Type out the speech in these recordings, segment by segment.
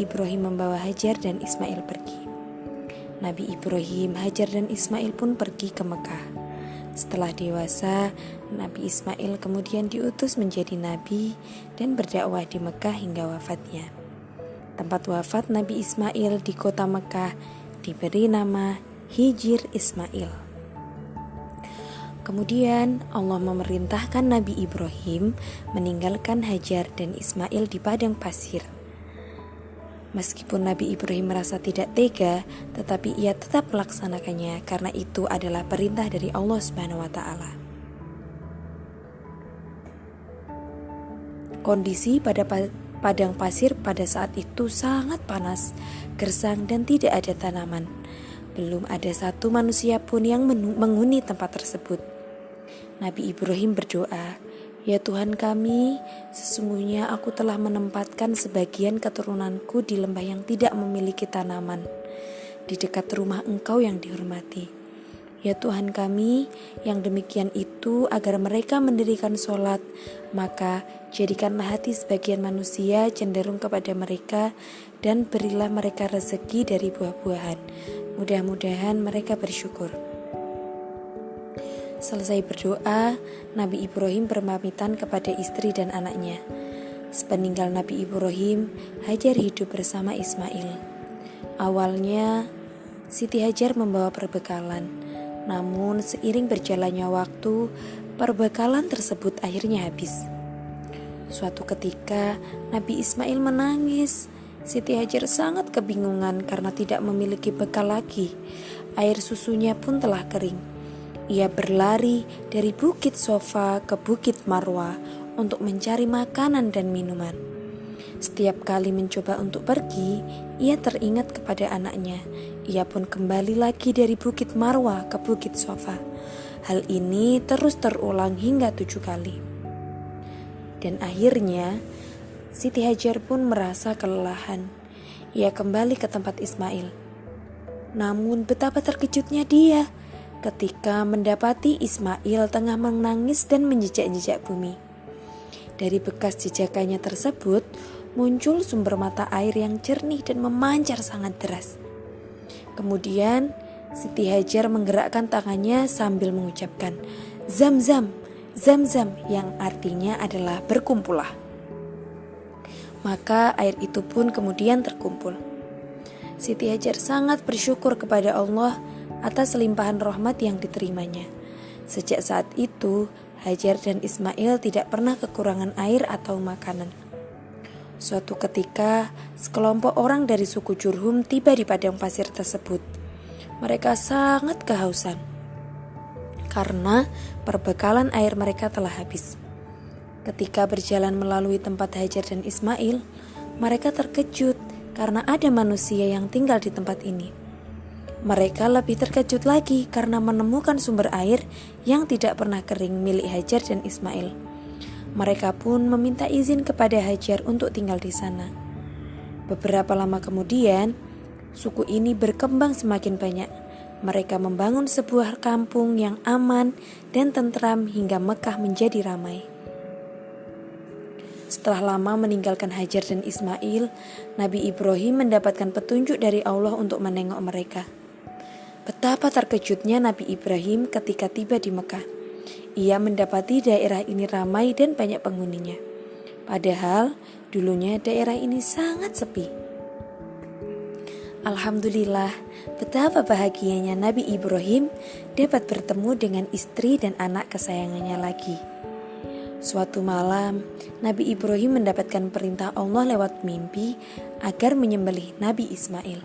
Ibrahim membawa Hajar dan Ismail pergi. Nabi Ibrahim, Hajar dan Ismail pun pergi ke Mekah. Setelah dewasa, Nabi Ismail kemudian diutus menjadi nabi dan berdakwah di Mekah hingga wafatnya. Tempat wafat Nabi Ismail di kota Mekah diberi nama Hijr Ismail. Kemudian Allah memerintahkan Nabi Ibrahim meninggalkan Hajar dan Ismail di padang pasir. Meskipun Nabi Ibrahim merasa tidak tega, tetapi ia tetap melaksanakannya karena itu adalah perintah dari Allah Subhanahu wa taala. Kondisi pada padang pasir pada saat itu sangat panas, gersang dan tidak ada tanaman. Belum ada satu manusia pun yang menghuni tempat tersebut. Nabi Ibrahim berdoa, "Ya Tuhan kami, sesungguhnya aku telah menempatkan sebagian keturunanku di lembah yang tidak memiliki tanaman, di dekat rumah Engkau yang dihormati. Ya Tuhan kami, yang demikian itu agar mereka mendirikan sholat, maka jadikanlah hati sebagian manusia cenderung kepada mereka dan berilah mereka rezeki dari buah-buahan. Mudah-mudahan mereka bersyukur." Selesai berdoa, Nabi Ibrahim berpamitan kepada istri dan anaknya. Sepeninggal Nabi Ibrahim, Hajar hidup bersama Ismail. Awalnya, Siti Hajar membawa perbekalan. Namun seiring berjalannya waktu, perbekalan tersebut akhirnya habis. Suatu ketika, Nabi Ismail menangis. Siti Hajar sangat kebingungan karena tidak memiliki bekal lagi. Air susunya pun telah kering. Ia berlari dari Bukit Sofa ke Bukit Marwah untuk mencari makanan dan minuman. Setiap kali mencoba untuk pergi, ia teringat kepada anaknya. Ia pun kembali lagi dari Bukit Marwah ke Bukit Sofa. Hal ini terus terulang hingga 7 kali. Dan akhirnya, Siti Hajar pun merasa kelelahan. Ia kembali ke tempat Ismail. Namun betapa terkejutnya dia ketika mendapati Ismail tengah menangis dan menjejak-jejak bumi. Dari bekas jejakannya tersebut, muncul sumber mata air yang jernih dan memancar sangat deras. Kemudian, Siti Hajar menggerakkan tangannya sambil mengucapkan, "Zam-zam, zam-zam," yang artinya adalah berkumpullah. Maka air itu pun kemudian terkumpul. Siti Hajar sangat bersyukur kepada Allah atas limpahan rahmat yang diterimanya. Sejak saat itu, Hajar dan Ismail tidak pernah kekurangan air atau makanan. Suatu ketika, sekelompok orang dari suku Jurhum tiba di padang pasir tersebut. Mereka sangat kehausan karena perbekalan air mereka telah habis. Ketika berjalan melalui tempat Hajar dan Ismail, mereka terkejut karena ada manusia yang tinggal di tempat ini. Mereka lebih terkejut lagi karena menemukan sumber air yang tidak pernah kering milik Hajar dan Ismail. Mereka pun meminta izin kepada Hajar untuk tinggal di sana. Beberapa lama kemudian, suku ini berkembang semakin banyak. Mereka membangun sebuah kampung yang aman dan tentram hingga Mekah menjadi ramai. Setelah lama meninggalkan Hajar dan Ismail, Nabi Ibrahim mendapatkan petunjuk dari Allah untuk menengok mereka. Betapa terkejutnya Nabi Ibrahim ketika tiba di Mekah. Ia mendapati daerah ini ramai dan banyak penghuninya. Padahal dulunya daerah ini sangat sepi. Alhamdulillah, betapa bahagianya Nabi Ibrahim dapat bertemu dengan istri dan anak kesayangannya lagi. Suatu malam, Nabi Ibrahim mendapatkan perintah Allah lewat mimpi agar menyembelih Nabi Ismail.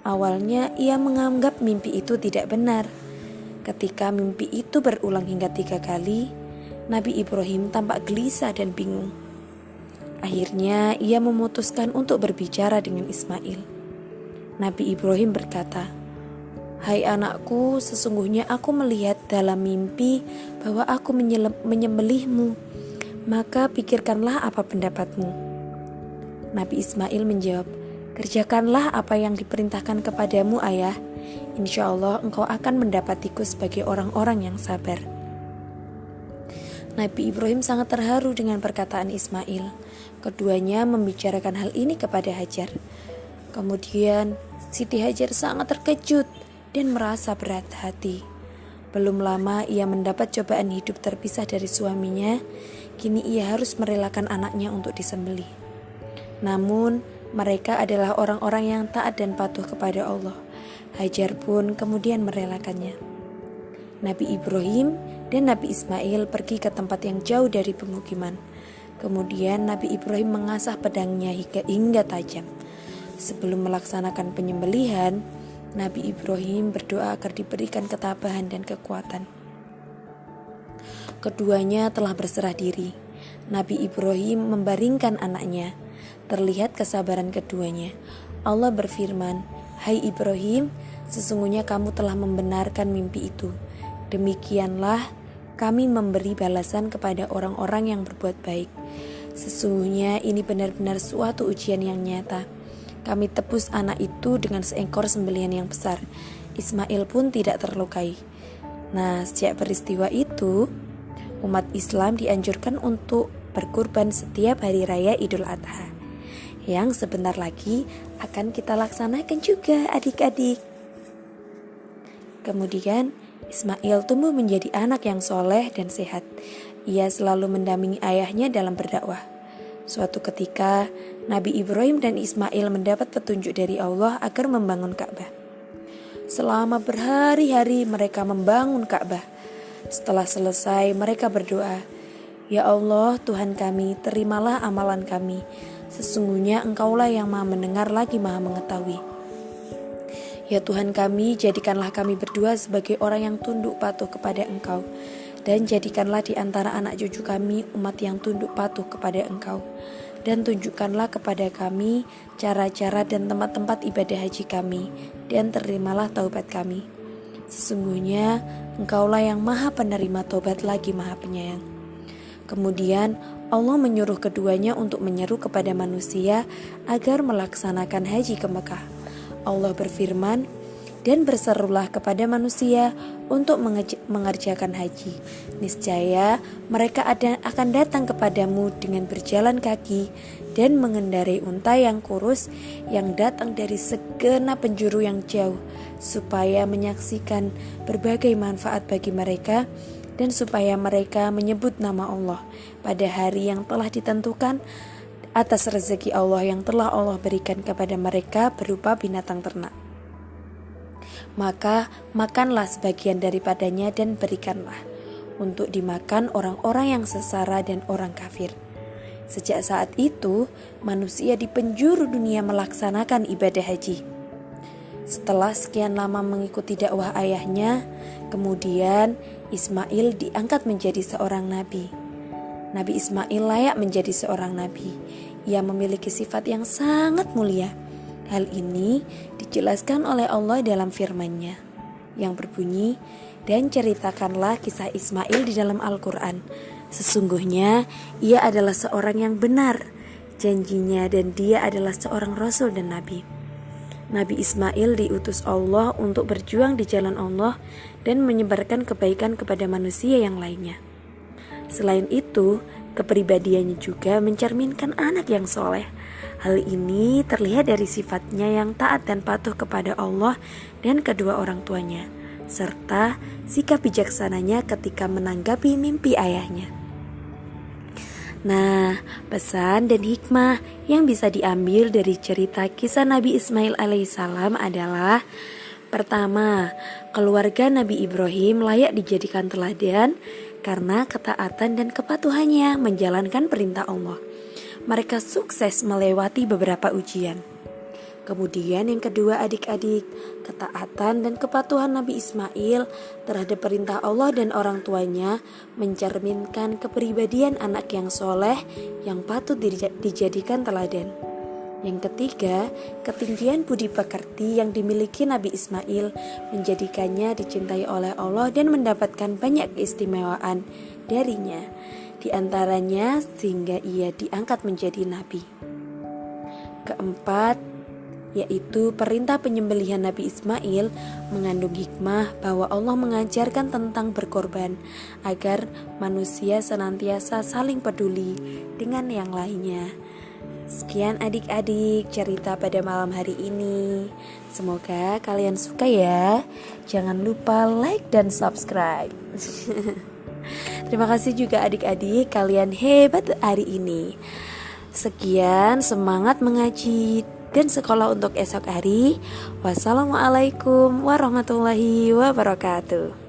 Awalnya ia menganggap mimpi itu tidak benar. Ketika mimpi itu berulang hingga 3 kali, Nabi Ibrahim tampak gelisah dan bingung. Akhirnya ia memutuskan untuk berbicara dengan Ismail. Nabi Ibrahim berkata, "Hai anakku, sesungguhnya aku melihat dalam mimpi bahwa aku menyembelihmu. Maka pikirkanlah apa pendapatmu." Nabi Ismail menjawab, "Kerjakanlah apa yang diperintahkan kepadamu, ayah. Insya Allah engkau akan mendapatiku sebagai orang-orang yang sabar." Nabi Ibrahim sangat terharu dengan perkataan Ismail. Keduanya membicarakan hal ini kepada Hajar. Kemudian Siti Hajar sangat terkejut dan merasa berat hati. Belum lama ia mendapat cobaan hidup terpisah dari suaminya. Kini ia harus merelakan anaknya untuk disembelih. Namun mereka adalah orang-orang yang taat dan patuh kepada Allah. Hajar pun kemudian merelakannya. Nabi Ibrahim dan Nabi Ismail pergi ke tempat yang jauh dari pemukiman. Kemudian Nabi Ibrahim mengasah pedangnya hingga tajam. Sebelum melaksanakan penyembelihan, Nabi Ibrahim berdoa agar diberikan ketabahan dan kekuatan. Keduanya telah berserah diri. Nabi Ibrahim membaringkan anaknya. Terlihat kesabaran keduanya. Allah berfirman, "Hai Ibrahim, sesungguhnya kamu telah membenarkan mimpi itu. Demikianlah kami memberi balasan kepada orang-orang yang berbuat baik. Sesungguhnya ini benar-benar suatu ujian yang nyata. Kami tebus anak itu dengan seekor sembelihan yang besar. Ismail pun tidak terlukai." Nah, sejak peristiwa itu, umat Islam dianjurkan untuk berkurban setiap hari raya Idul Adha, yang sebentar lagi akan kita laksanakan juga adik-adik. Kemudian Ismail tumbuh menjadi anak yang soleh dan sehat. Ia selalu mendampingi ayahnya dalam berdakwah. Suatu ketika, Nabi Ibrahim dan Ismail mendapat petunjuk dari Allah agar membangun Ka'bah. Selama berhari-hari mereka membangun Ka'bah. Setelah selesai, mereka berdoa, "Ya Allah, Tuhan kami, terimalah amalan kami. Sesungguhnya Engkaulah yang Maha mendengar lagi Maha mengetahui. Ya Tuhan kami, jadikanlah kami berdua sebagai orang yang tunduk patuh kepada Engkau. Dan jadikanlah di antara anak cucu kami umat yang tunduk patuh kepada Engkau. Dan tunjukkanlah kepada kami cara-cara dan tempat-tempat ibadah haji kami. Dan terimalah taubat kami. Sesungguhnya Engkaulah yang Maha penerima taubat lagi Maha penyayang." Kemudian Allah menyuruh keduanya untuk menyeru kepada manusia agar melaksanakan haji ke Mekah. Allah berfirman, "Dan berserulah kepada manusia untuk mengerjakan haji. Niscaya mereka akan datang kepadamu dengan berjalan kaki dan mengendarai unta yang kurus yang datang dari segenap penjuru yang jauh, supaya menyaksikan berbagai manfaat bagi mereka dan supaya mereka menyebut nama Allah pada hari yang telah ditentukan atas rezeki Allah yang telah Allah berikan kepada mereka berupa binatang ternak. Maka makanlah sebagian daripadanya dan berikanlah untuk dimakan orang-orang yang sesara dan orang kafir." Sejak saat itu, manusia di penjuru dunia melaksanakan ibadah haji. Setelah sekian lama mengikuti dakwah ayahnya, kemudian Ismail diangkat menjadi seorang nabi. Nabi Ismail layak menjadi seorang nabi. Ia memiliki sifat yang sangat mulia. Hal ini dijelaskan oleh Allah dalam firman-Nya yang berbunyi, "Dan ceritakanlah kisah Ismail di dalam Al-Quran. Sesungguhnya ia adalah seorang yang benar janjinya dan dia adalah seorang rasul dan nabi. Nabi Ismail diutus Allah untuk berjuang di jalan Allah dan menyebarkan kebaikan kepada manusia yang lainnya. Selain itu, kepribadiannya juga mencerminkan anak yang soleh. Hal ini terlihat dari sifatnya yang taat dan patuh kepada Allah dan kedua orang tuanya, serta sikap bijaksananya ketika menanggapi mimpi ayahnya. Nah, pesan dan hikmah yang bisa diambil dari cerita kisah Nabi Ismail alaihissalam adalah: pertama, keluarga Nabi Ibrahim layak dijadikan teladan karena ketaatan dan kepatuhannya menjalankan perintah Allah. Mereka sukses melewati beberapa ujian. Kemudian yang kedua adik-adik, ketaatan dan kepatuhan Nabi Ismail terhadap perintah Allah dan orang tuanya mencerminkan kepribadian anak yang soleh yang patut dijadikan teladan. Yang ketiga, ketinggian budi pekerti yang dimiliki Nabi Ismail menjadikannya dicintai oleh Allah dan mendapatkan banyak keistimewaan darinya, di antaranya sehingga ia diangkat menjadi nabi. Keempat, yaitu perintah penyembelihan Nabi Ismail mengandung hikmah bahwa Allah mengajarkan tentang berkorban agar manusia senantiasa saling peduli dengan yang lainnya. Sekian adik-adik cerita pada malam hari ini. Semoga kalian suka ya. Jangan lupa like dan subscribe. Terima kasih juga adik-adik, kalian hebat hari ini. Sekian, semangat mengaji dan sekolah untuk esok hari. Wassalamualaikum warahmatullahi wabarakatuh.